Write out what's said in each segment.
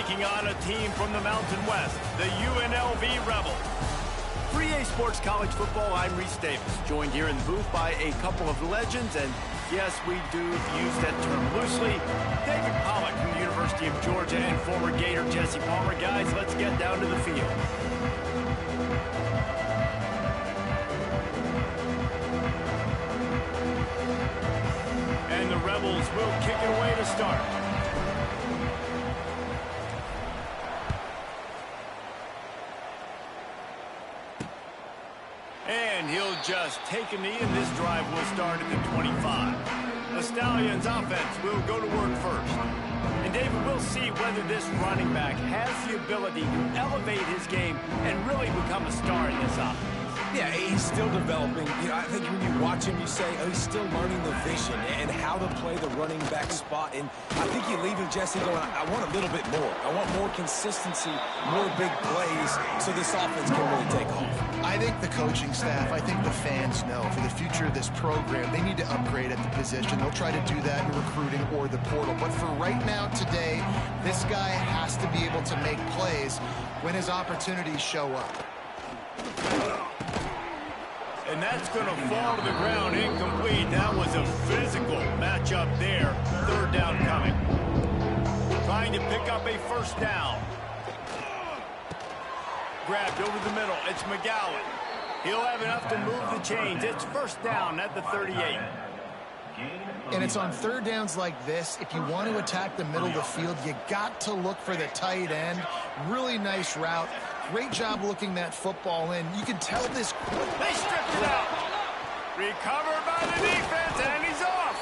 taking on a team from the Mountain West, the UNLV Rebels. For EA Sports College Football, I'm Reese Davis, joined here in the booth by a couple of legends, and yes, we do use that term loosely. David Pollack from the University of Georgia and former Gator Jesse Palmer. Guys, let's get down to the field. And the Rebels will kick it away to start. And he'll just take a knee, and this drive will start at the 25. The Stallions' offense will go to work first. And David, we'll see whether this running back has the ability to elevate his game and really become a star in this offense. Yeah, he's still developing. You know, I think when you watch him, you say, oh, he's still learning the vision and how to play the running back spot. And I think you leave him, Jesse, going, I want a little bit more. I want more consistency, more big plays, so this offense can really take off. I think the coaching staff, I think the fans know for the future of this program, they need to upgrade at the position. They'll try to do that in recruiting or the portal. But for right now, today, this guy has to be able to make plays when his opportunities show up. And that's going to fall to the ground incomplete. That was a physical matchup there. Third down coming. Trying to pick up a first down. Grabbed over the middle. It's McGowan. He'll have enough to move the chains. It's first down at the 38. And it's on third downs like this. If you want to attack the middle of the field, you got to look for the tight end. Really nice route. Great job looking that football in. You can tell this. They stripped it out. Recovered by the defense, and he's off.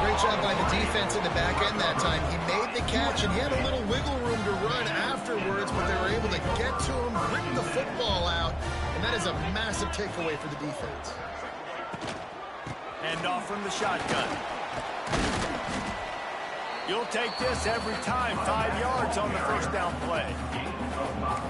Great job by the defense in the back end that time. He made the catch, and he had a little wiggle room to run afterwards, but they were able to get to him, rip the football out, and that is a massive takeaway for the defense. Hand off from the shotgun. You'll take this every time. 5 yards on the first down play.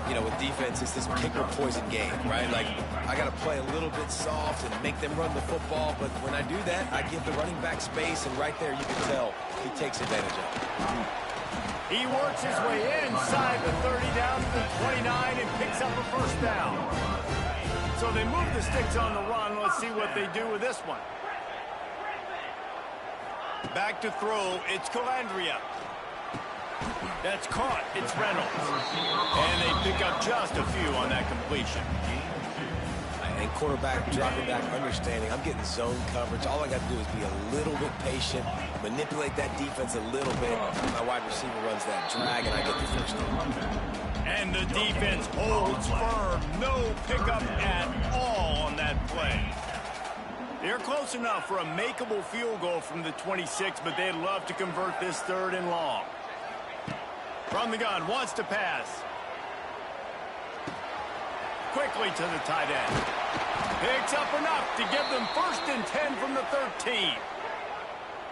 You know, with defense, it's this pick or poison game, right? Like, I got to play a little bit soft and make them run the football, but when I do that, I give the running back space, and right there you can tell he takes advantage of it. He works his way inside the 30 down to the 29 and picks up a first down. So they move the sticks on the run. Let's see what they do with this one. Back to throw, it's Calandria. That's caught, it's Reynolds. And they pick up just a few on that completion. And quarterback dropping back, understanding, I'm getting zone coverage. All I got to do is be a little bit patient, manipulate that defense a little bit. My wide receiver runs that drag, and I get the first down. And the defense holds firm. No pickup at all on that play. They're close enough for a makeable field goal from the 26, but they'd love to convert this third and long. From the gun, wants to pass. Quickly to the tight end. Picks up enough to give them 1st and 10 from the 13.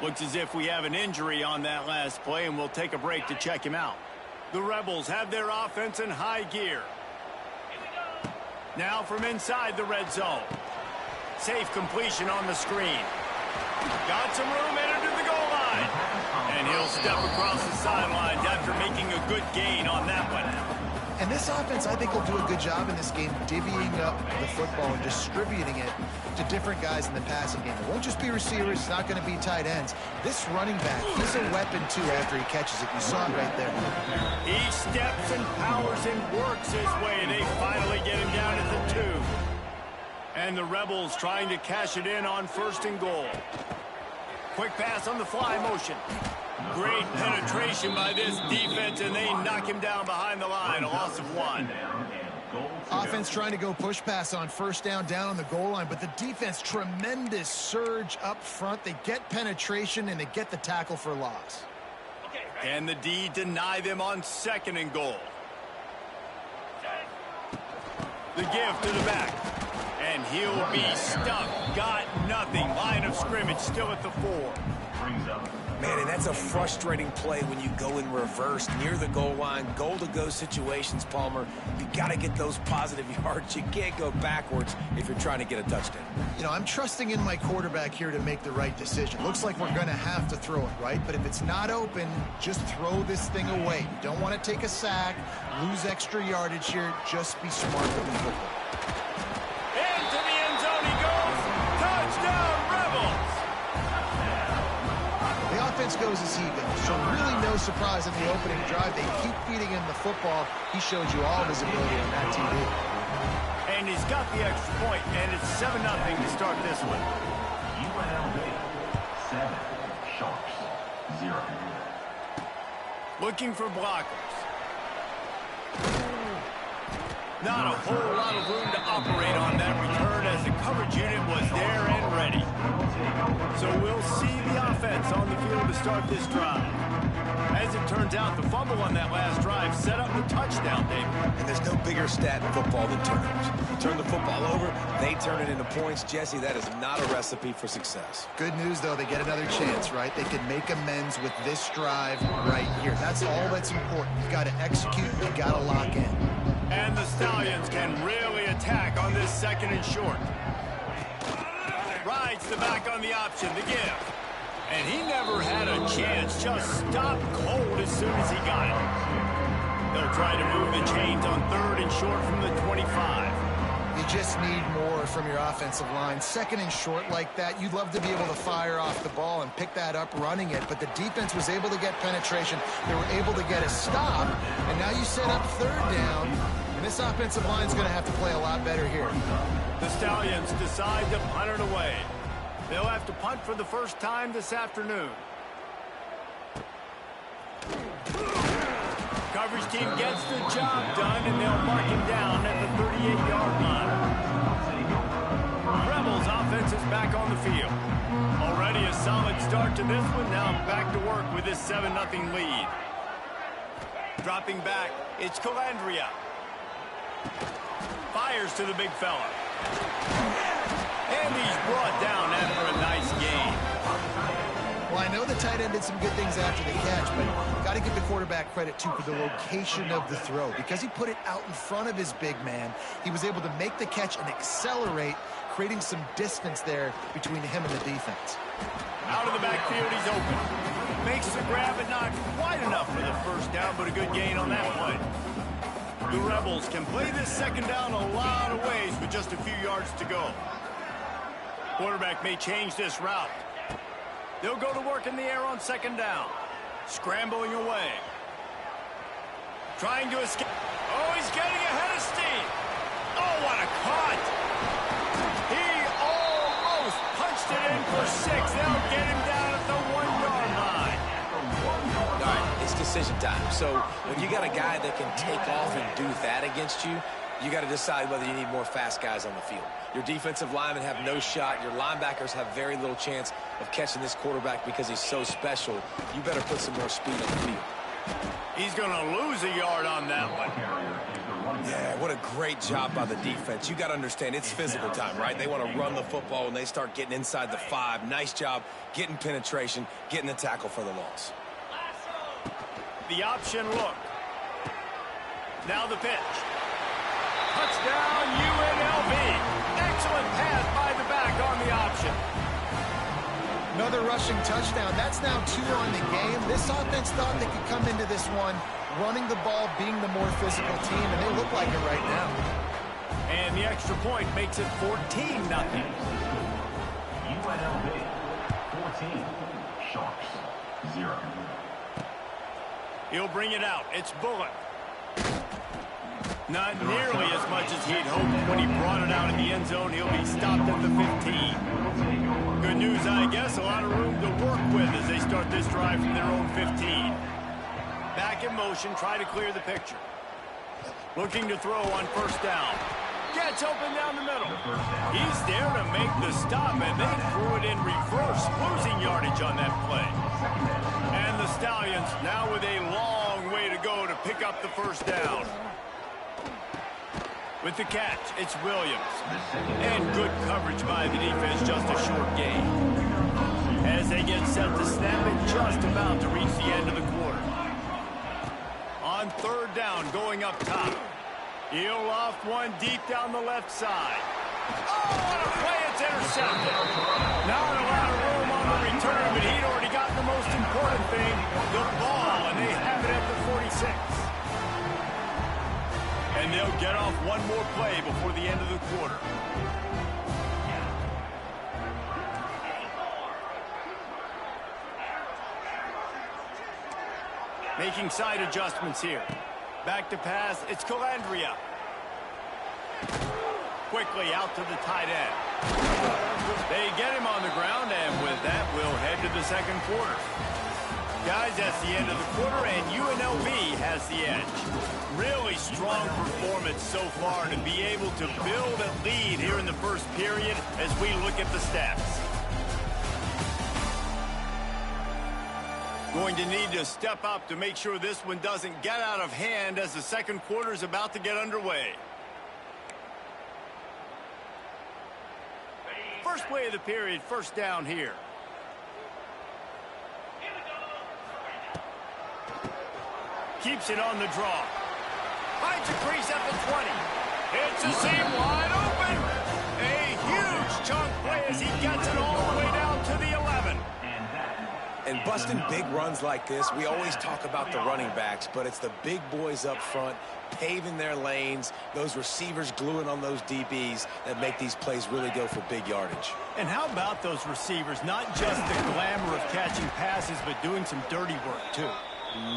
Looks as if we have an injury on that last play, and we'll take a break to check him out. The Rebels have their offense in high gear. Now from inside the red zone. Safe completion on the screen. Got some room, entered to the goal line. And he'll step across the sidelines after making a good gain on that one. And this offense, I think, will do a good job in this game divvying up the football and distributing it to different guys in the passing game. It won't just be receivers. It's not going to be tight ends. This running back, he's a weapon, too, after he catches it. You saw it right there. He steps and powers and works his way. They finally get him down at the 2. And the Rebels trying to cash it in on 1st and goal. Quick pass on the fly motion. Great penetration by this defense, and they knock him down behind the line. A loss of 1. Offense trying to go push pass on 1st down on the goal line, but the defense, tremendous surge up front. They get penetration, and they get the tackle for loss. Can the D deny them on 2nd and goal? The give to the back. And he'll be stuck. Got nothing. Line of scrimmage still at the 4. Man, and that's a frustrating play when you go in reverse near the goal line. Goal-to-go situations, Palmer. You got to get those positive yards. You can't go backwards if you're trying to get a touchdown. You know, I'm trusting in my quarterback here to make the right decision. Looks like we're going to have to throw it, right? But if it's not open, just throw this thing away. You don't want to take a sack, lose extra yardage here. Just be smart with the football. Into the end zone he goes. Touchdown, Rebels! The offense goes as he goes, so really no surprise in the opening drive. They keep feeding him the football. He showed you all of his ability on that TV. And he's got the extra point, and it's 7-0 to start this one. UNLV 7, Sharks 0. Looking for blockers. Not a whole lot of room to operate on that return as the coverage unit was there and ready. So we'll see the offense on the field to start this drive. As it turns out, the fumble on that last drive set up the touchdown, David. And there's no bigger stat in football than turnovers. You turn the football over, they turn it into points. Jesse, that is not a recipe for success. Good news, though, they get another chance, right? They can make amends with this drive right here. That's all that's important. You've got to execute, you've got to lock in. And the Stallions can really attack on this 2nd and short. Rides the back on the option, the give. And he never had a chance, just stopped cold as soon as he got it. They'll try to move the chains on 3rd and short from the 25. You just need more from your offensive line. 2nd and short like that, you'd love to be able to fire off the ball and pick that up running it, but the defense was able to get penetration. They were able to get a stop, and now you set up 3rd down, and this offensive line's going to have to play a lot better here. The Stallions decide to punt it away. They'll have to punt for the first time this afternoon. Coverage team gets the job done, and they'll mark him down at the 38-yard line. Rebels offense is back on the field. Already a solid start to this one. Now back to work with this 7-0 lead. Dropping back, it's Calandria. Fires to the big fella. And he's brought down after a nice gain. Well, I know the tight end did some good things after the catch, but got to give the quarterback credit, too, for the location of the throw. Because he put it out in front of his big man, he was able to make the catch and accelerate, creating some distance there between him and the defense. Out of the backfield, he's open. Makes the grab, but not quite enough for the first down, but a good gain on that play. The Rebels can play this 2nd down a lot of ways with just a few yards to go. Quarterback may change this route. They'll go to work in the air on 2nd down. Scrambling away. Trying to escape. Oh, he's getting ahead of steam. Oh, what a cut. He almost punched it in for 6. They'll get him down at the 1-yard line. All right, it's decision time. So when you got a guy that can take off and do that against you, you got to decide whether you need more fast guys on the field. Your defensive linemen have no shot. Your linebackers have very little chance of catching this quarterback because he's so special. You better put some more speed on the field. He's going to lose a yard on that one. Yeah, what a great job by the defense. You got to understand, it's physical time, right? They want to run the football when they start getting inside the 5. Nice job getting penetration, getting the tackle for the loss. The option look. Now the pitch. Touchdown, UNLV. Excellent pass by the back on the option. Another rushing touchdown. That's now 2 on the game. This offense thought they could come into this one running the ball, being the more physical team, and they look like it right now. And the extra point makes it 14-0. UNLV 14, Sharks 0. He'll bring it out. It's Bullock. Not nearly as much as he'd hoped when he brought it out in the end zone. He'll be stopped at the 15. Good news, I guess. A lot of room to work with as they start this drive from their own 15. Back in motion, try to clear the picture. Looking to throw on 1st down. Gets open down the middle. He's there to make the stop, and they threw it in reverse, losing yardage on that play. And the Stallions now with a long way to go to pick up the 1st down. With the catch, it's Williams. And good coverage by the defense, just a short gain. as they get set to snap it, just about to reach the end of the quarter. On third down, going up top. He'll loft one deep down the left side. Oh, what a play, it's intercepted. Not a lot of room on the return, but he'd already gotten the most important thing, the ball, and they have it at the 46. And they'll get off one more play before the end of the quarter. Making side adjustments here. Back to pass, it's Calandria. Quickly out to the tight end. They get him on the ground, and with that, we'll head to the second quarter. Guys, that's the end of the quarter, and UNLV has the edge. Really strong performance so far to be able to build a lead here in the first period as we look at the stats. Going to need to step up to make sure this one doesn't get out of hand as the second quarter is about to get underway. First play of the period, first down here. Keeps it on the draw. Finds a crease at the 20. It's a seam wide open. A huge chunk play as he gets it all the way down to the 11. And busting big runs like this, we always talk about the running backs, but it's the big boys up front, paving their lanes, those receivers gluing on those DBs that make these plays really go for big yardage. And how about those receivers? Not just the glamour of catching passes, but doing some dirty work, too.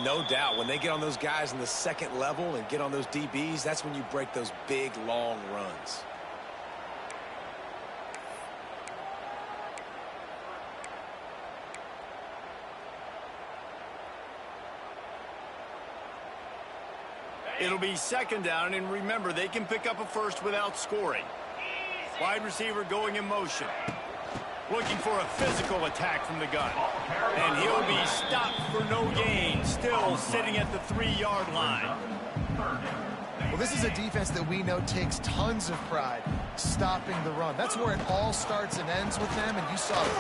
No doubt. When they get on those guys in the second level and get on those DBs, that's when you break those big, long runs. It'll be second down, and remember, they can pick up a first without scoring. Wide receiver going in motion. Looking for a physical attack from the gun. And he'll be stopped for no gain, still sitting at the 3-yard line. Well, this is a defense that we know takes tons of pride stopping the run. That's where it all starts and ends with them, and you saw it.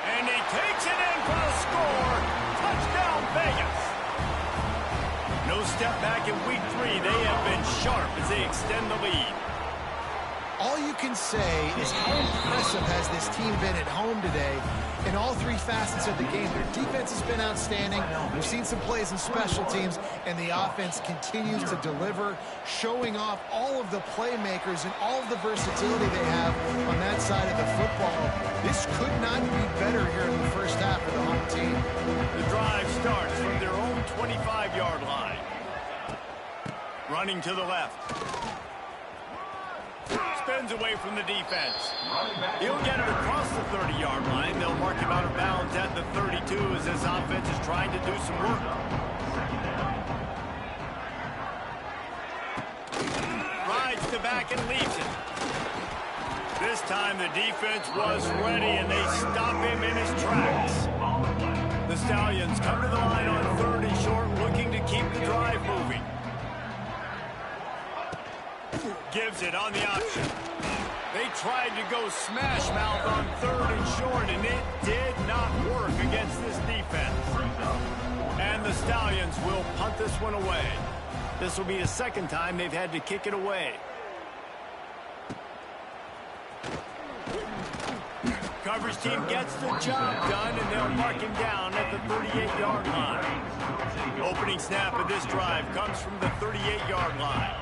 And he takes it in for the score. Touchdown, Vegas. No step back in week 3. They have been sharp as they extend the lead. All you can say is how impressive has this team been at home today in all 3 facets of the game. Their defense has been outstanding. We've seen some plays in special teams, and the offense continues to deliver, showing off all of the playmakers and all of the versatility they have on that side of the football. This could not be better here in the first half for the home team. The drive starts from their own 25-yard line. Running to the left. Spins away from the defense. He'll get it across the 30-yard line. They'll mark him out of bounds at the 32 as this offense is trying to do some work. Rides to back and leaves it. This time the defense was ready and they stop him in his tracks. The Stallions come to the line on 3rd and short, looking to keep the drive moving. Gives it on the option. They tried to go smash mouth on 3rd and short, and it did not work against this defense. And the Stallions will punt this one away. This will be the second time they've had to kick it away. Coverage team gets the job done, and they'll mark him down at the 38-yard line. Opening snap of this drive comes from the 38-yard line.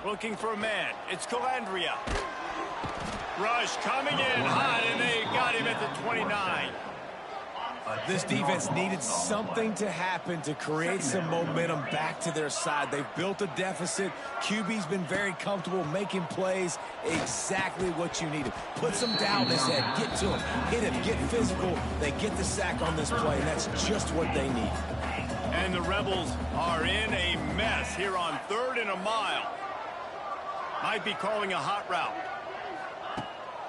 Looking for a man. It's Calandria. Rush coming in hot, and they got him at the 29. This defense needed something to happen to create some momentum back to their side. They've built a deficit. QB's been very comfortable making plays. Exactly what you needed. Put some doubt in his head. Get to him. Hit him. Get physical. They get the sack on this play, and that's just what they need. And the Rebels are in a mess here on 3rd and a mile. Might be calling a hot route.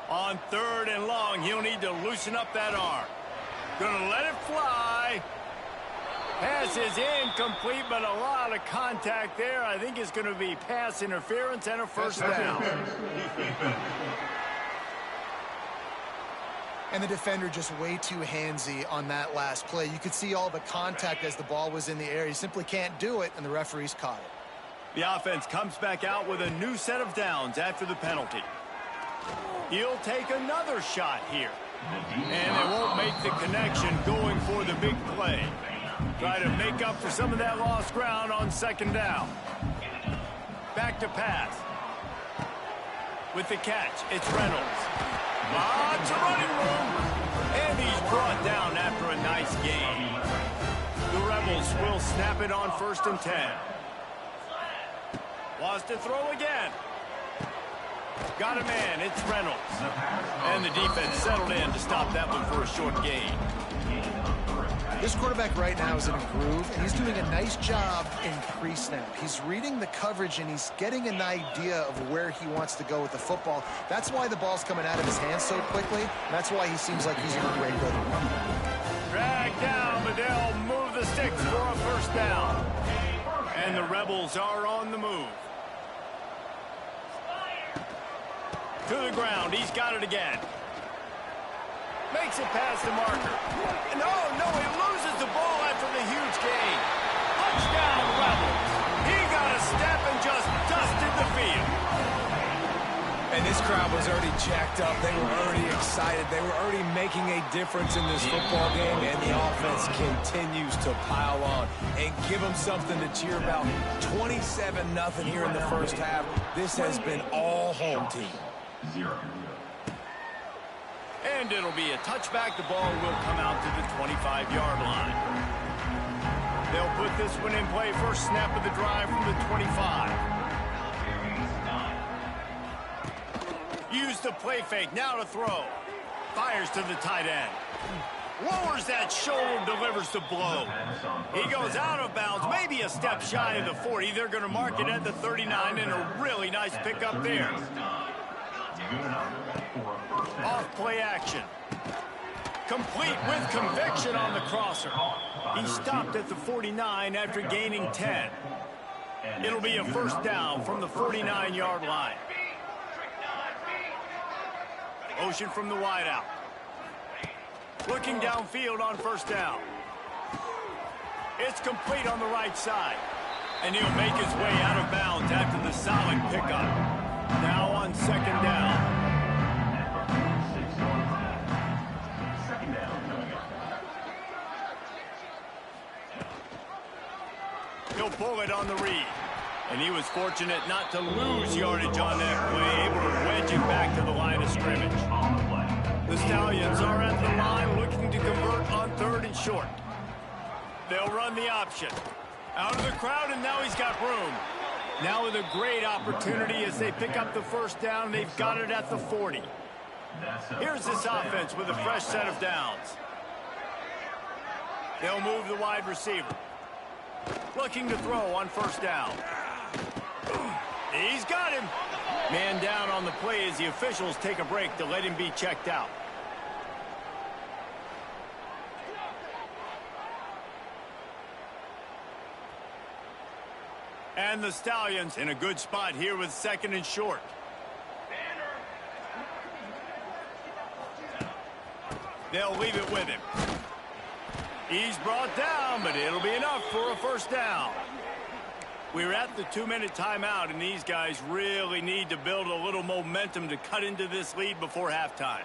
On 3rd and long, he'll need to loosen up that arm. Gonna let it fly. Pass is incomplete, but a lot of contact there. I think it's gonna be pass interference and a first down. And the defender just way too handsy on that last play. You could see all the contact as the ball was in the air. He simply can't do it, and the referees caught it. The offense comes back out with a new set of downs after the penalty. He'll take another shot here. And they won't make the connection going for the big play. Try to make up for some of that lost ground on second down. Back to pass. With the catch, it's Reynolds. Lots of running room. And he's brought down after a nice gain. The Rebels will snap it on 1st and 10. Wants to throw again. Got a man, it's Reynolds. And the defense settled in to stop that one for a short gain. This quarterback right now is in a groove, and he's doing a nice job in pre-snap. He's reading the coverage, and he's getting an idea of where he wants to go with the football. That's why the ball's coming out of his hands so quickly, and that's why he seems like he's in a great rhythm. Drag down, but they'll move the sticks for a 1st down. And the Rebels are on the move. To the ground, he's got it again. Makes it past the marker. And no, he loses the ball after the huge gain. Touchdown, Rebels. He got a step and just dusted the field. And this crowd was already jacked up. They were already excited. They were already making a difference in this football game, and the offense continues to pile on and give them something to cheer about. 27-0 here in the 1st half. This has been all home team. 0. And it'll be a touchback. The ball will come out to the 25-yard line. They'll put this one in play. First snap of the drive from the 25. Use the play fake. Now to throw. Fires to the tight end. Lowers that shoulder, delivers the blow. He goes out of bounds, maybe a step shy of the 40. They're going to mark it at the 39, and a really nice pickup there. Off play action. Complete with conviction on the crosser. He stopped at the 49 after gaining 10. It'll be a 1st down from the 49-yard line. Motion from the wideout. Looking downfield on 1st down. It's complete on the right side. And he'll make his way out of bounds after the solid pickup. Now on 2nd down. He'll pull it on the read. And he was fortunate not to lose yardage on that play, able to wedge it back to the line of scrimmage. The Stallions are at the line looking to convert on 3rd and short. They'll run the option. Out of the crowd, and now he's got room. Now with a great opportunity as they pick up the 1st down. They've got it at the 40. Here's this offense with a fresh set of downs. They'll move the wide receiver. Looking to throw on 1st down. He's got him. Man down on the play as the officials take a break to let him be checked out. And the Stallions in a good spot here with 2nd and short. They'll leave it with him. He's brought down, but it'll be enough for a 1st down. We're at the 2-minute timeout, and these guys really need to build a little momentum to cut into this lead before halftime.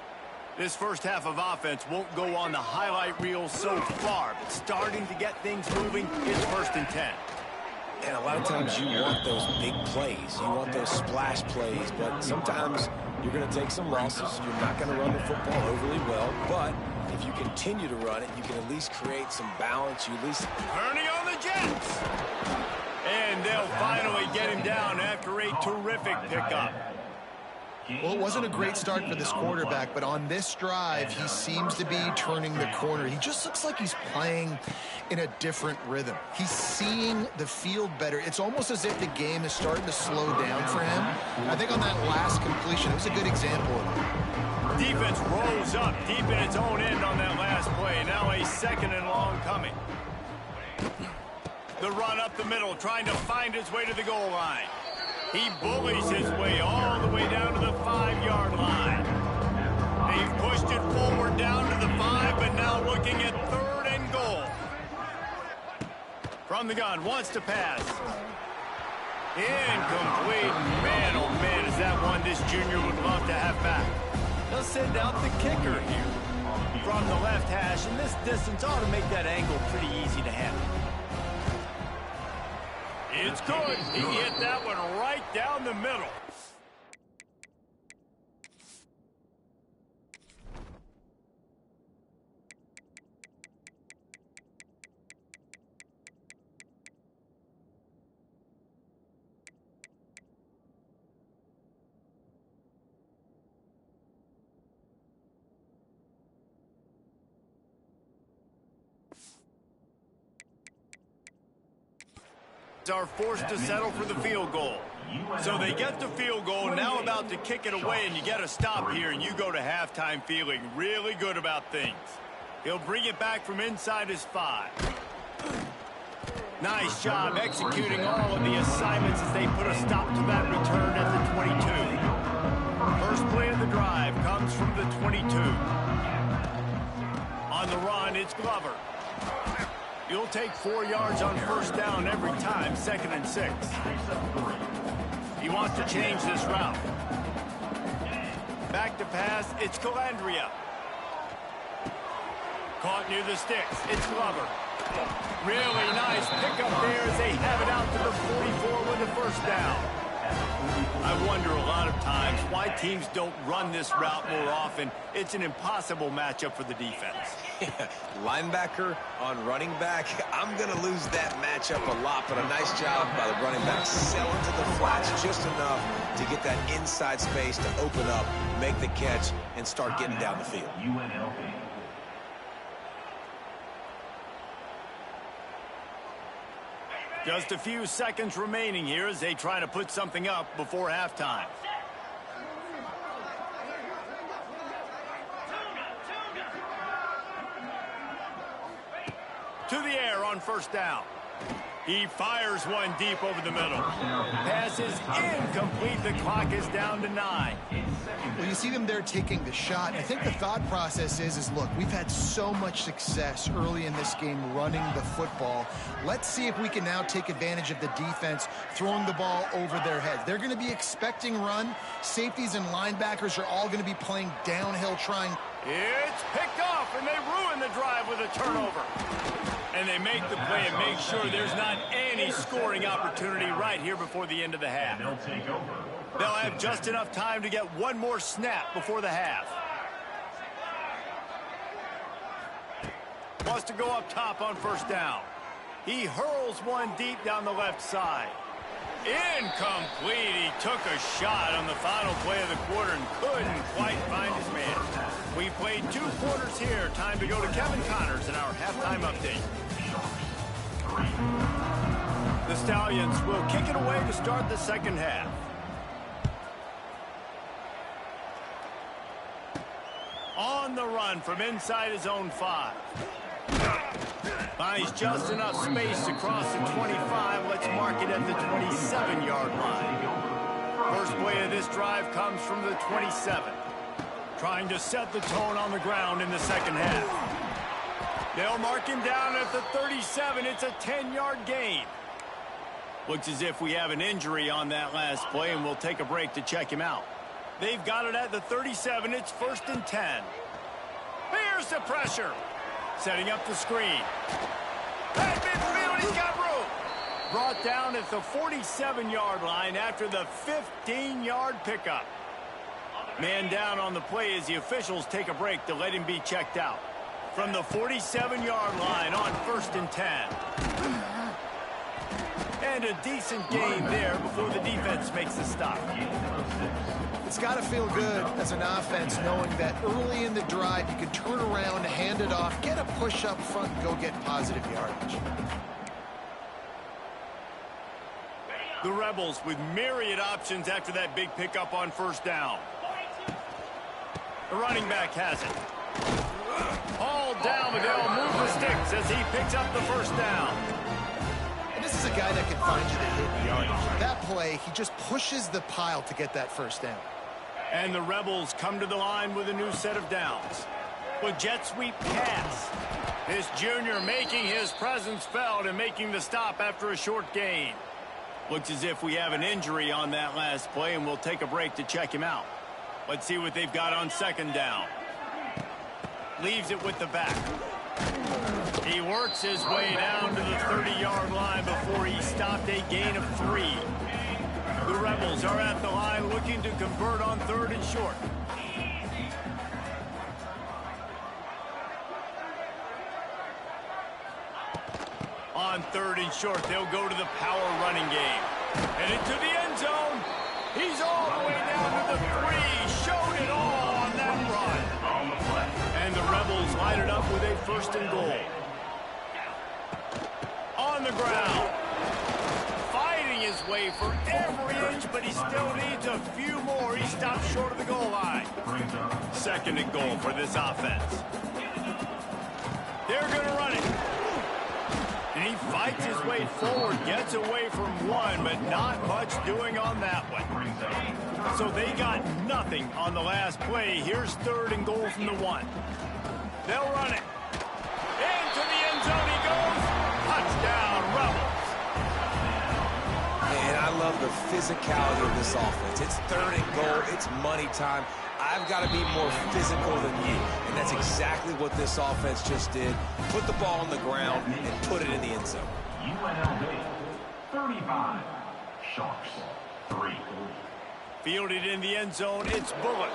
This 1st half of offense won't go on the highlight reel so far, but starting to get things moving, it's 1st and 10. And a lot of times you want those big plays. You want those splash plays, but sometimes you're going to take some losses. You're not going to run the football overly well, but if you continue to run it, you can at least create some balance. You at least... Turning on the Jets! And they'll finally get him down after a terrific pickup. Well, it wasn't a great start for this quarterback, but on this drive, he seems to be turning the corner. He just looks like he's playing in a different rhythm. He's seeing the field better. It's almost as if the game is starting to slow down for him. I think on that last completion, it was a good example of it. Defense rolls up deep in its own end on that last play. Now a 2nd and long coming. The run up the middle, trying to find his way to the goal line. He bullies his way all the way down to the 5-yard line. They They've pushed it forward down to the 5, but now looking at 3rd and goal. From the gun, wants to pass. Incomplete. Man, oh man, is that one this junior would love to have back. They'll send out the kicker here. From the left hash, and this distance ought to make that angle pretty easy to handle. It's good. He hit that one right down the middle. Are forced to settle for the field goal. So they get the field goal, now about to kick it away, and you get a stop here, and you go to halftime feeling really good about things. He'll bring it back from inside his 5. Nice job executing all of the assignments as they put a stop to that return at the 22. First play of the drive comes from the 22. On the run, it's Glover. You'll take 4 yards on first down every time, 2nd and 6. He wants to change this route. Back to pass, it's Calandria. Caught near the sticks, it's Glover. Really nice pickup there as they have it out to the 44 with the first down. I wonder a lot of times why teams don't run this route more often. It's an impossible matchup for the defense. Linebacker on running back. I'm going to lose that matchup a lot, but a nice job by the running back selling to the flats just enough to get that inside space to open up, make the catch, and start getting down the field. Just a few seconds remaining here as they try to put something up before halftime. To the air on first down. He fires one deep over the middle. Pass is incomplete. The clock is down to 9. Well, you see them there taking the shot. I think the thought process is look, we've had so much success early in this game running the football. Let's see if we can now take advantage of the defense throwing the ball over their heads. They're going to be expecting run. Safeties and linebackers are all going to be playing downhill trying. It's picked off, and they ruin the drive with a turnover. And they make the play and make sure there's not any scoring opportunity right here before the end of the half. They'll have just enough time to get one more snap before the half. Wants to go up top on first down. He hurls one deep down the left side. Incomplete. He took a shot on the final play of the quarter and couldn't quite find his man. We played 2 quarters here. Time to go to Kevin Connors in our halftime update. The Stallions will kick it away to start the second half. On the run from inside his own 5. Finds just enough space to cross the 25. Let's mark it at the 27-yard line. First play of this drive comes from the 27. Trying to set the tone on the ground in the second half. They'll mark him down at the 37. It's a 10-yard gain. Looks as if we have an injury on that last play, and we'll take a break to check him out. They've got it at the 37. It's 1st and 10. Here's the pressure. Setting up the screen. At midfield, he's got room. Brought down at the 47-yard line after the 15-yard pickup. Man down on the play as the officials take a break to let him be checked out. From the 47-yard line on 1st and 10. And a decent gain there before the defense makes the stop. It's got to feel good as an offense knowing that early in the drive you can turn around, hand it off, get a push up front, and go get positive yardage. The Rebels with myriad options after that big pickup on first down. The running back has it. All down, but they'll move the sticks as he picks up the first down. And this is a guy that can find you the hit yardage. That play, he just pushes the pile to get that first down. And the Rebels come to the line with a new set of downs. With jet sweep pass. This junior making his presence felt and making the stop after a short gain. Looks as if we have an injury on that last play, and we'll take a break to check him out. Let's see what they've got on second down. Leaves it with the back. He works his way down to the 30-yard line before he stopped a gain of 3. The Rebels are at the line looking to convert on third and short. On third and short, they'll go to the power running game. And into the end zone. He's all the way down to the 3. Showed it all on that run. And the Rebels line it up with a first and goal. On the ground. Fighting his way for every inch, but he still needs a few more. He stops short of the goal line. Second and goal for this offense. They're going to run it. And he fights his way forward, gets away from one, but not much doing on that one. So they got nothing on the last play. Here's third and goal from the 1. They'll run it. Into the end zone he goes. Touchdown, Rebels. And I love the physicality of this offense. It's third and goal. It's money time. I've got to be more physical than you. And that's exactly what this offense just did. Put the ball on the ground and put it in the end zone. UNLV 35, Sharks 3. Fielded in the end zone, it's Bullock.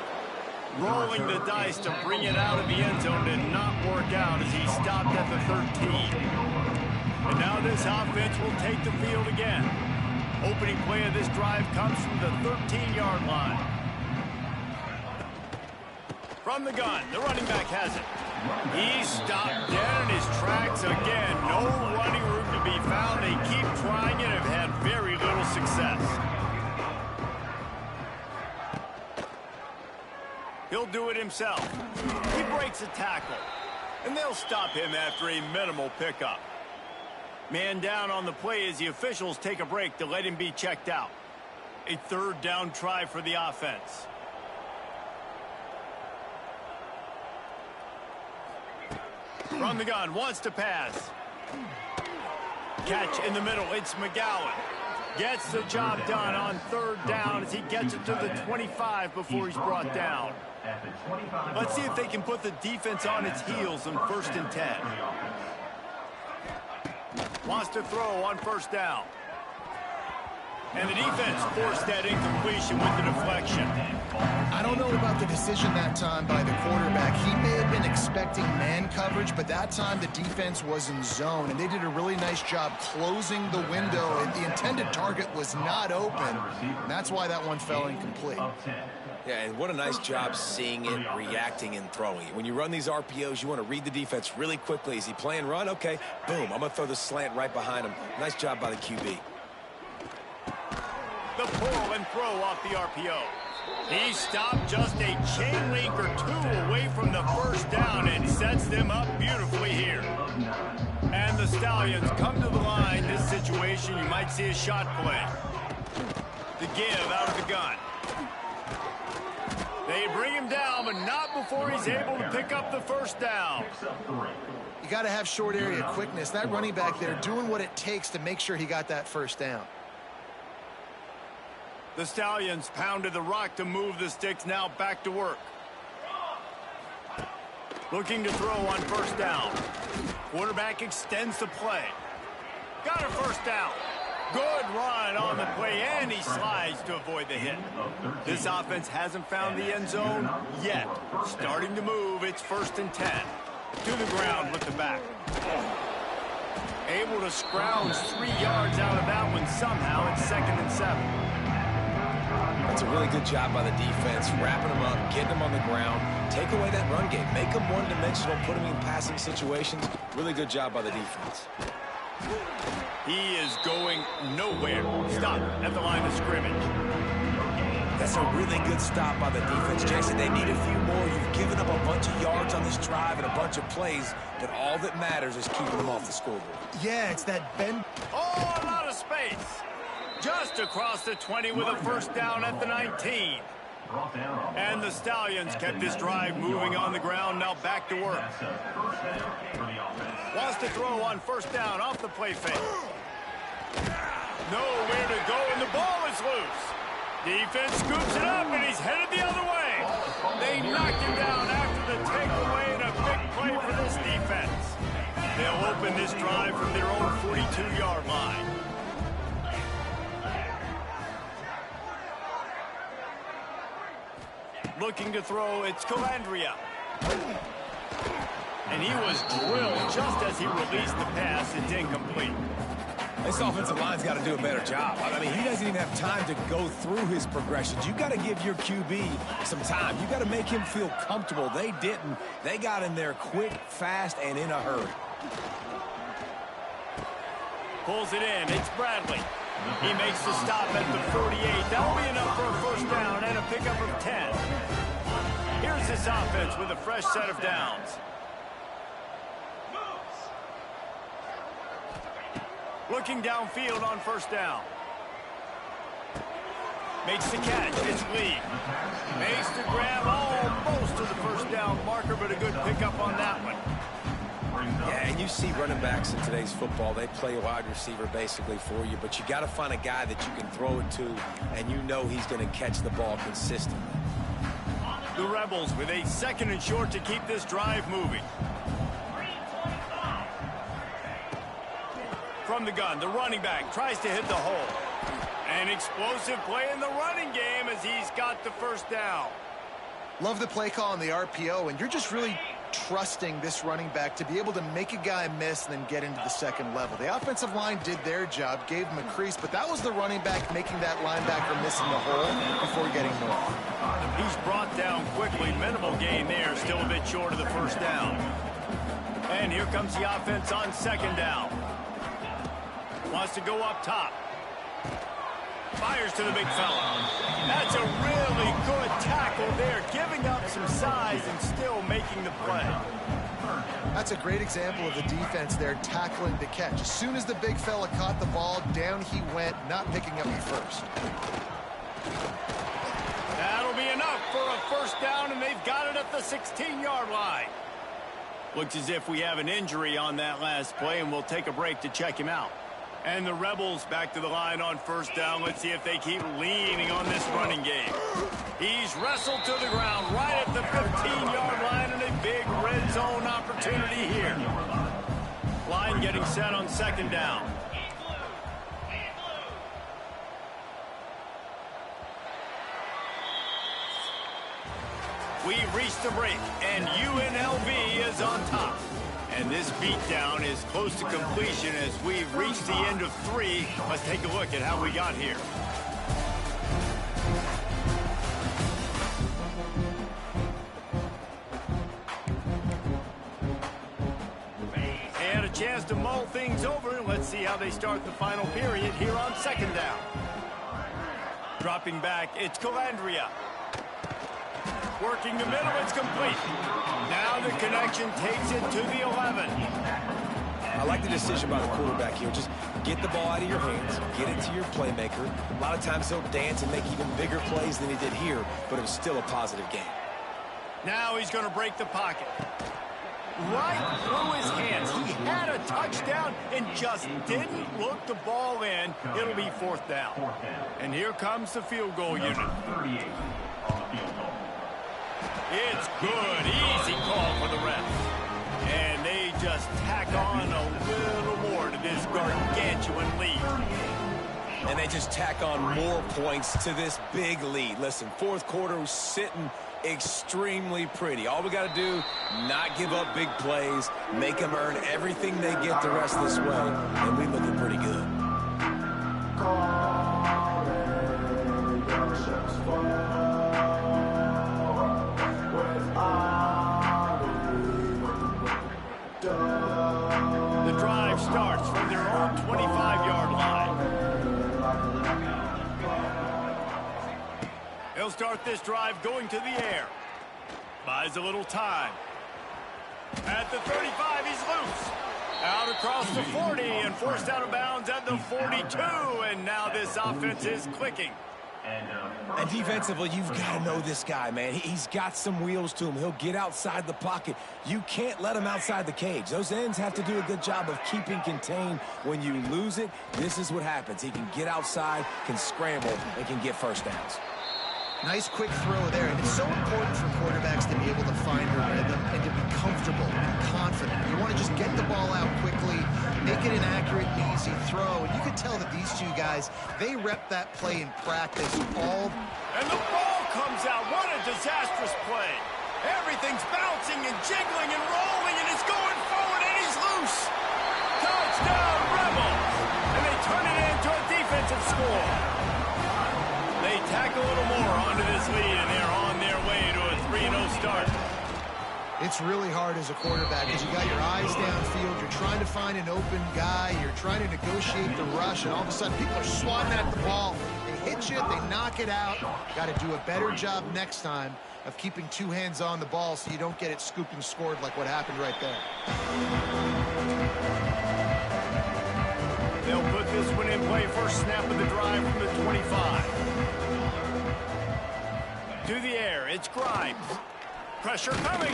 Rolling the dice to bring it out of the end zone did not work out as he stopped at the 13. And now this offense will take the field again. Opening play of this drive comes from the 13-yard line. From the gun, the running back has it. He stopped dead in his tracks again. No running room to be found. They keep trying it and have had very little success. He'll do it himself. He breaks a tackle. And they'll stop him after a minimal pickup. Man down on the play as the officials take a break to let him be checked out. A third down try for the offense. From the gun, wants to pass. Catch in the middle, it's McGowan. Gets the job done on third down as he gets it to the 25 before he's brought down. Let's see if they can put the defense on its heels on first and 10. Wants to throw on first down. And the defense forced that incompletion with the deflection. I don't know about the decision that time by the quarterback. He may have been expecting man coverage, but that time the defense was in zone, and they did a really nice job closing the window, and the intended target was not open. And that's why that one fell incomplete. Yeah, and what a nice job seeing it, reacting, and throwing it. When you run these RPOs, you want to read the defense really quickly. Is he playing run? Okay, boom, I'm going to throw the slant right behind him. Nice job by the QB. The pull and throw off the RPO. He stopped just a chain link or two away from the first down and sets them up beautifully here. And the Stallions come to the line. This situation, you might see a shot play. The give out of the gun. They bring him down, but not before he's able to pick up the first down. You got to have short area quickness. That running back there doing what it takes to make sure he got that first down. The Stallions pounded the rock to move the sticks, now back to work. Looking to throw on first down. Quarterback extends the play. Got a first down. Good run on the play, and he slides to avoid the hit. This offense hasn't found the end zone yet. Starting to move, it's first and 10. To the ground with the back. Able to scrounge 3 yards out of that one somehow. It's second and 7. That's a really good job by the defense, wrapping them up, getting them on the ground, take away that run game, make them one-dimensional, put them in passing situations. Really good job by the defense. He is going nowhere. Stop at the line of scrimmage. That's a really good stop by the defense. Jason, they need a few more. You've given up a bunch of yards on this drive and a bunch of plays, but all that matters is keeping them off the scoreboard. Yeah, it's that bend. Oh, a lot of space. Just across the 20 with a first down at the 19. Brought down on And the Stallions kept this drive moving on the ground. Now back to work. That's a first down for the offense. Wants to throw on first down off the play fake. Nowhere to go, and the ball is loose. Defense scoops it up, and he's headed the other way. They knocked him down after the takeaway, and a big play for this defense. They'll open this drive from their own 42-yard line. Looking to throw, it's Calandria. And he was drilled just as he released the pass. It's incomplete. This offensive line's got to do a better job. I mean, he doesn't even have time to go through his progressions. You got to give your QB some time. You got to make him feel comfortable. They didn't. They got in there quick, fast, and in a hurry. Pulls it in. It's Bradley. He makes the stop at the 48. That'll be enough for a first down and a pickup of 10. Here's this offense with a fresh set of downs. Looking downfield on first down. Makes the catch. It's Lee. Makes the grab almost to the first down marker, but a good pickup on that one. Yeah, and you see running backs in today's football, they play a wide receiver basically for you, but you got to find a guy that you can throw it to, and you know he's going to catch the ball consistently. The Rebels with a second and short to keep this drive moving. From the gun, the running back tries to hit the hole. An explosive play in the running game as he's got the first down. Love the play call on the RPO, and you're just really trusting this running back to be able to make a guy miss and then get into the second level. The offensive line did their job, gave him a crease, but that was the running back making that linebacker missing the hole before getting more. He's brought down quickly. Minimal gain there, still a bit short of the first down. And here comes the offense on second down. Wants to go up top. Fires to the big fella. That's a really good tackle there, giving up some size and still making the play. That's a great example of the defense there tackling the catch. As soon as the big fella caught the ball, down he went, not picking up the first. That'll be enough for a first down, and they've got it at the 16-yard line. Looks as if we have an injury on that last play, and we'll take a break to check him out. And the Rebels back to the line on first down. Let's see if they keep leaning on this running game. He's wrestled to the ground right at the 15-yard line, and a big red zone opportunity here. Line getting set on second down. We've reached the break, and UNLV is on top. And this beatdown is close to completion as we've reached the end of 3. Let's take a look at how we got here. And a chance to mull things over. Let's see how they start the final period here on second down. Dropping back, it's Calandria. Working the middle, it's complete. Now the connection takes it to the 11. I like the decision by the quarterback here. Just get the ball out of your hands, get it to your playmaker. A lot of times he'll dance and make even bigger plays than he did here, but it was still a positive game. Now he's going to break the pocket. Right through his hands. He had a touchdown and just didn't look the ball in. It'll be fourth down. And here comes the field goal unit. 38 on the field goal. It's good. Easy call for the refs. And they just tack on a little more to this gargantuan lead. And they just tack on more points to this big lead. Listen, fourth quarter was sitting extremely pretty. All we got to do, not give up big plays, make them earn everything they get the rest of this way, and we looking pretty good. The drive starts from their own 25-yard line. He'll start this drive going to the air. Buys a little time. At the 35, he's loose. Out across the 40 and forced out of bounds at the 42. And now this offense is clicking. And defensively, you've got to know this guy, man. He's got some wheels to him. He'll get outside the pocket. You can't let him outside the cage. Those ends have to do a good job of keeping contained. When you lose it, this is what happens. He can get outside, can scramble, and can get first downs. Nice quick throw there, and it's so important for quarterbacks to be able to find their rhythm and to be comfortable and confident. You want to just get the ball out quickly, make it an accurate and easy throw, and you can tell that these two guys, they rep that play in practice all. And the ball comes out. What a disastrous play. Everything's bouncing and jiggling and rolling, and it's going forward, and he's loose. Touchdown, Rebels! And they turn it into a defensive score. They tack a little more onto this lead, and they're on their way to a 3-0 start. It's really hard as a quarterback because you got your eyes downfield, you're trying to find an open guy, you're trying to negotiate the rush, and all of a sudden people are swatting at the ball. They hit you, they knock it out. Got to do a better job next time of keeping two hands on the ball so you don't get it scooped and scored like what happened right there. They'll put this one in play. First snap of the drive from the 25. To the air, it's Grimes. Pressure coming.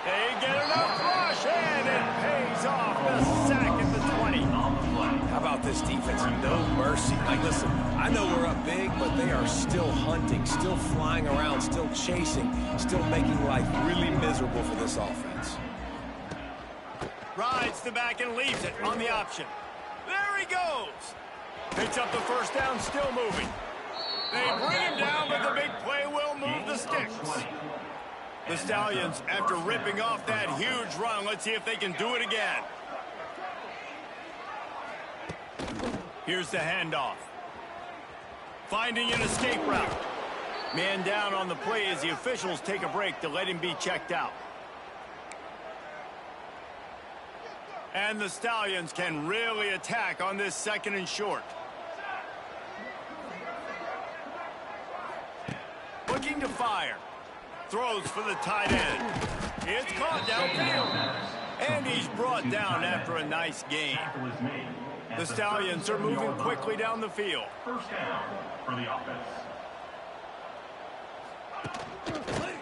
They get enough rush, and it pays off. The sack at the 20. How about this defense? No mercy. Like, listen, I know we're up big, but they are still hunting, still flying around, still chasing, still making life really miserable for this offense. Rides the back and leaves it on the option. There he goes. Picks up the first down, still moving. They bring him down, but the big play will move the sticks. The Stallions, after ripping off that huge run, let's see if they can do it again. Here's the handoff. Finding an escape route. Man down on the play as the officials take a break to let him be checked out. And the Stallions can really attack on this 2nd and short. Looking to fire. Throws for the tight end. It's caught downfield. And he's brought down after a nice gain. The Stallions are moving quickly down the field. First down for the offense.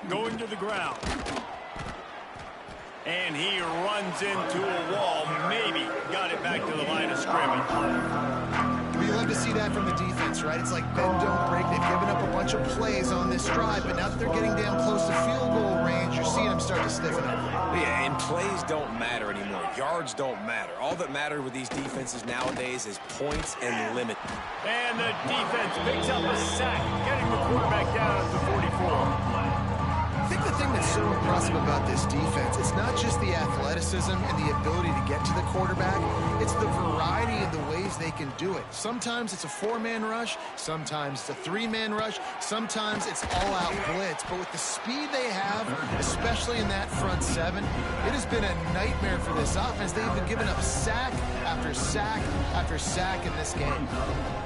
Going to the ground. And he runs into a wall. Maybe got it back to the line of scrimmage. You love to see that from the defense, right? It's like bend, don't break. They've given up a bunch of plays on this drive, but now that they're getting down close to field goal range, you're seeing them start to stiffen up. Yeah, and plays don't matter anymore. Yards don't matter. All that matters with these defenses nowadays is points and limit. And the defense picks up a sack, getting the quarterback down at the 44. I think the thing that's so impressive about this defense, it's not just the athleticism and the ability to get to the quarterback, it's the variety of the ways they can do it. Sometimes it's a 4-man rush, sometimes it's a 3-man rush, sometimes it's all-out blitz. But with the speed they have, especially in that front 7, it has been a nightmare for this offense. They've been giving up sack after sack after sack in this game.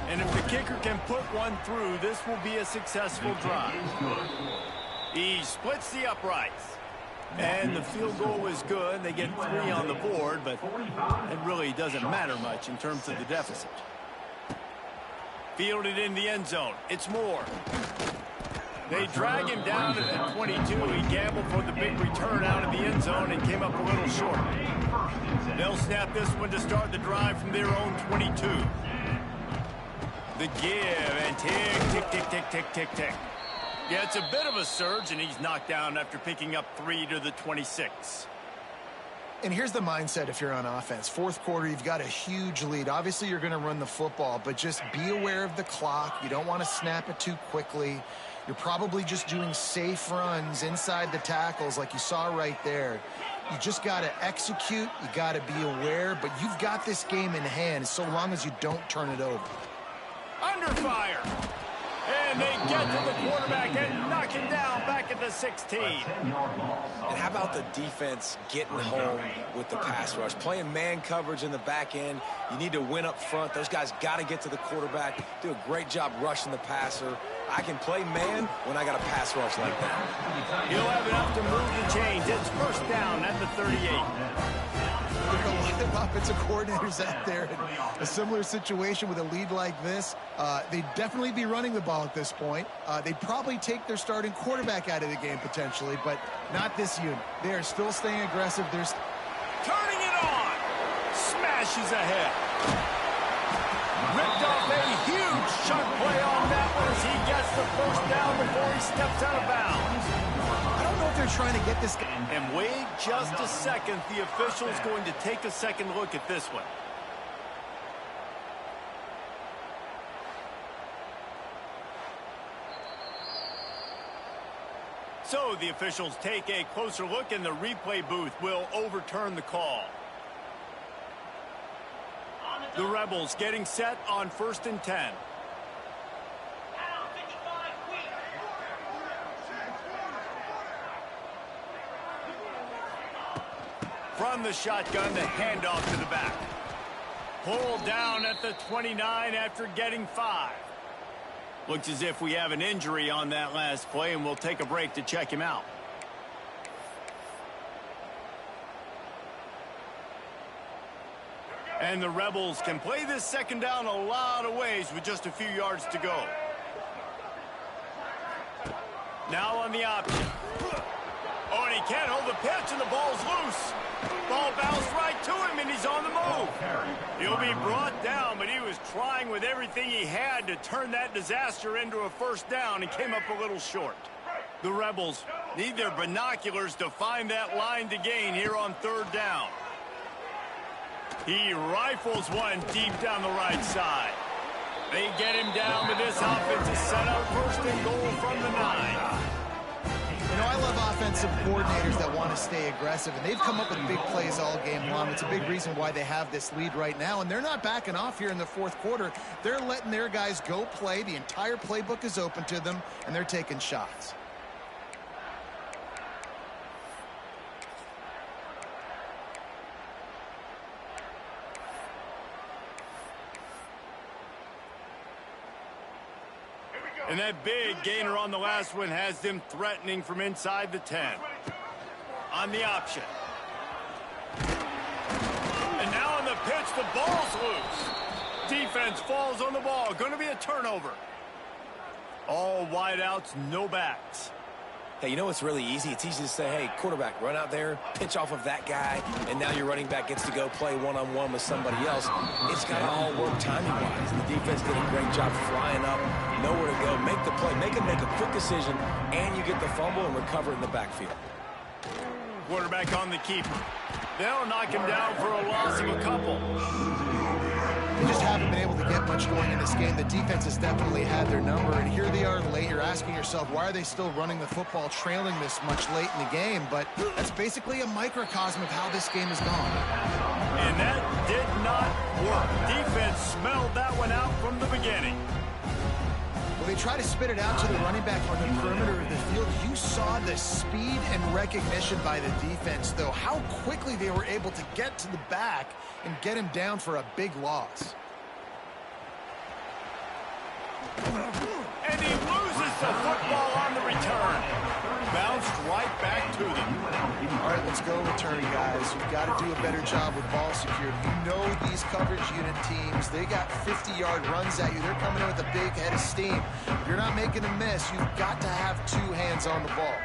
And if the kicker can put one through, this will be a successful drive. He splits the uprights. And the field goal is good. They get 3 on the board, but it really doesn't matter much in terms of the deficit. Fielded in the end zone. It's Moore. They drag him down at the 22. He gambled for the big return out of the end zone and came up a little short. They'll snap this one to start the drive from their own 22. The give and tick, tick, tick, tick, tick, tick, tick. Yeah, it's a bit of a surge, and he's knocked down after picking up 3 to the 26. And here's the mindset if you're on offense. Fourth quarter, you've got a huge lead. Obviously, you're going to run the football, but just be aware of the clock. You don't want to snap it too quickly. You're probably just doing safe runs inside the tackles like you saw right there. You just got to execute. You got to be aware, but you've got this game in hand so long as you don't turn it over. Under fire. And they get to the quarterback and knock him down back at the 16. And how about the defense getting home with the pass rush? Playing man coverage in the back end. You need to win up front. Those guys got to get to the quarterback. Do a great job rushing the passer. I can play man when I got a pass rush like that. He'll have enough to move the chains. It's first down at the 38. There are a lot of offensive coordinators out there in a similar situation with a lead like this. They'd definitely be running the ball at this point. They'd probably take their starting quarterback out of the game potentially, but not this unit. They are still staying aggressive. There's Turning it on. Smashes ahead. Ripped off a huge chunk play on that one as he gets the first down before he steps out of bounds. I don't know if they're trying to get this guy. And wait just a second. The official's going to take a second look at this one. So the officials take a closer look, and the replay booth will overturn the call. The Rebels getting set on 1st and 10. From the shotgun, the handoff to the back. Pulled down at the 29 after getting 5. Looks as if we have an injury on that last play, and we'll take a break to check him out. And the Rebels can play this second down a lot of ways with just a few yards to go. Now on the option. Oh, and he can't hold the pitch, and the ball's loose. Ball bounced right to him, and he's on the move. He'll be brought down, but he was trying with everything he had to turn that disaster into a first down and came up a little short. The Rebels need their binoculars to find that line to gain here on 3rd down. He rifles one deep down the right side. They get him down, but this offense is set up 1st and goal from the 9. You know, I love offensive coordinators that want to stay aggressive, and they've come up with big plays all game long. It's a big reason why they have this lead right now, and they're not backing off here in the 4th quarter. They're letting their guys go play. The entire playbook is open to them, and they're taking shots. And that big gainer on the last one has them threatening from inside the 10. On the option. And now on the pitch, the ball's loose. Defense falls on the ball. Going to be a turnover. All wideouts, no backs. Hey, you know what's really easy? It's easy to say, hey, quarterback, run out there, pitch off of that guy, and now your running back gets to go play one-on-one with somebody else. It's got to all work timing-wise. The defense did a great job flying up, nowhere to go. Make the play, make a quick decision, and you get the fumble and recover in the backfield. Quarterback on the keeper. They'll knock him down for a loss of a couple. They just haven't been able to get much going in this game. The defense has definitely had their number, and here they are late. You're asking yourself, why are they still running the football, trailing this much late in the game? But that's basically a microcosm of how this game has gone. And that did not work. Defense smelled that one out from the beginning. When they try to spit it out to the running back on the perimeter of the field, you saw the speed and recognition by the defense, though, how quickly they were able to get to the back and get him down for a big loss. And he loses the football on the return. Bounced right back to them. All right, let's go return, guys. You've got to do a better job with ball security. You know these coverage unit teams, they got 50-yard runs at you. They're coming in with a big head of steam. If you're not making a miss, you've got to have 2 hands on the ball.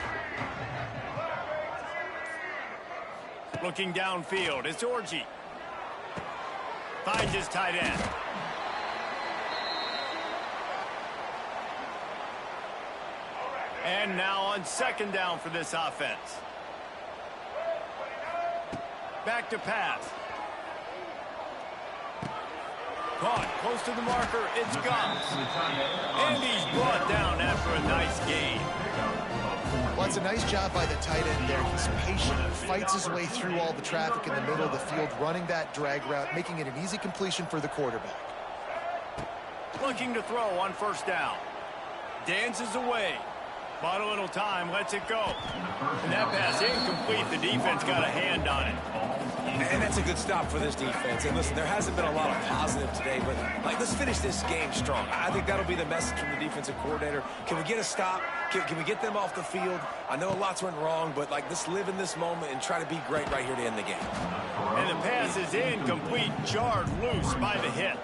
Looking downfield, it's Orji. Finds his tight end. And now on 2nd down for this offense. Back to pass. Caught close to the marker. It's Goss. And he's brought down after a nice gain. Well, it's a nice job by the tight end there. He's patient, fights his way through all the traffic in the middle of the field, running that drag route, making it an easy completion for the quarterback. Looking to throw on 1st down. Dances away. Bought a little time, lets it go. And that pass incomplete. The defense got a hand on it. And that's a good stop for this defense. And listen, there hasn't been a lot of positive of today, but let's finish this game strong. I think that'll be the message from the defensive coordinator. Can we get a stop? Can we get them off the field? I know lots went wrong, but let's live in this moment and try to be great right here to end the game. And the pass is incomplete, jarred loose by the hit.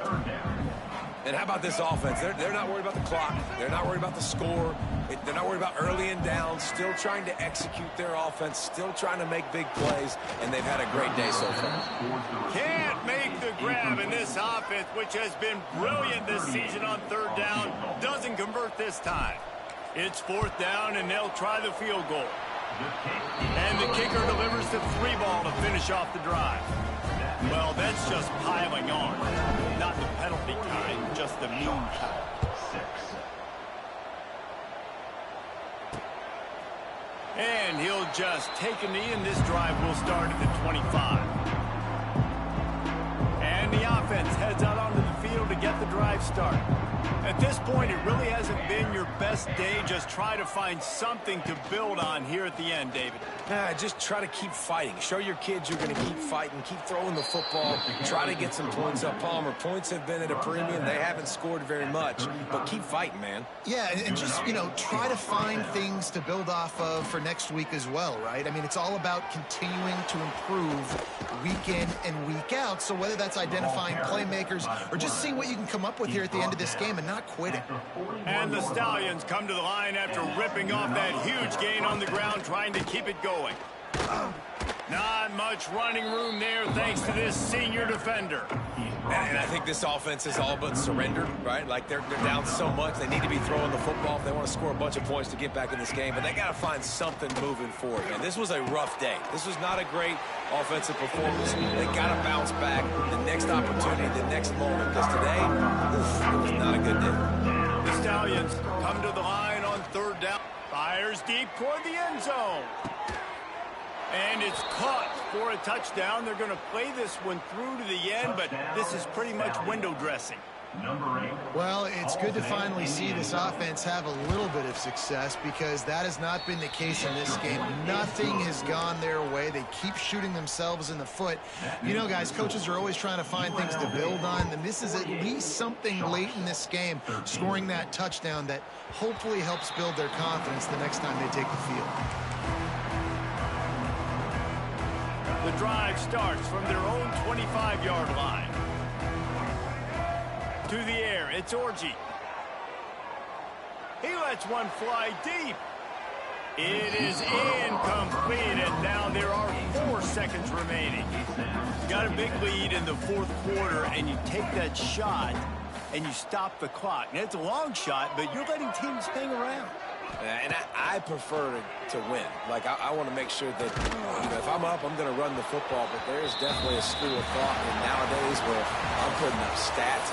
And how about this offense? They're not worried about the clock. They're not worried about the score. They're not worried about early and down. Still trying to execute their offense. Still trying to make big plays. And they've had a great day so far. Can't make the grab in this offense, which has been brilliant this season on third down. Doesn't convert this time. It's fourth down, and they'll try the field goal. And the kicker delivers the 3-ball to finish off the drive. Well, that's just piling on. Not the penalty kind, just the mean kind. And he'll just take a knee, and this drive will start at the 25. And the offense heads out onto the field to get the drive started. At this point, it really hasn't been your best day. Just try to find something to build on here at the end, David. Just try to keep fighting. Show your kids you're going to keep fighting. Keep throwing the football. Try to get some points up. Palmer, points have been at a premium. They haven't scored very much, but keep fighting, man. Yeah, and just, try to find things to build off of for next week as well, right? I mean, it's all about continuing to improve week in and week out. So whether that's identifying playmakers or just seeing what you can come up with here at the end of this game and not quitting. And the Stallions come to the line after ripping off that huge gain on the ground, trying to keep it going. Not much running room there thanks to this senior defender. And I think this offense is all but surrendered, right? They're down so much. They need to be throwing the football if they want to score a bunch of points to get back in this game. But they got to find something moving forward, man. This was a rough day. This was not a great offensive performance. They got to bounce back the next opportunity, the next moment. Because today, it was not a good day. The Stallions come to the line on third down. Fires deep toward the end zone. And it's caught for a touchdown. They're going to play this one through to the end, but this is pretty much window dressing. Well, it's good to finally see this offense have a little bit of success because that has not been the case in this game. Nothing has gone their way. They keep shooting themselves in the foot. Guys, coaches are always trying to find things to build on, and this is at least something late in this game, scoring that touchdown that hopefully helps build their confidence the next time they take the field. The drive starts from their own 25-yard line. To the air, it's Orji. He lets one fly deep. It is incomplete, and now there are 4 seconds remaining. You got a big lead in the fourth quarter, and you take that shot, and you stop the clock. Now, it's a long shot, but you're letting teams hang around. And I prefer to win. I want to make sure that, if I'm up, I'm going to run the football. But there's definitely a school of thought nowadays where I'm putting up stats.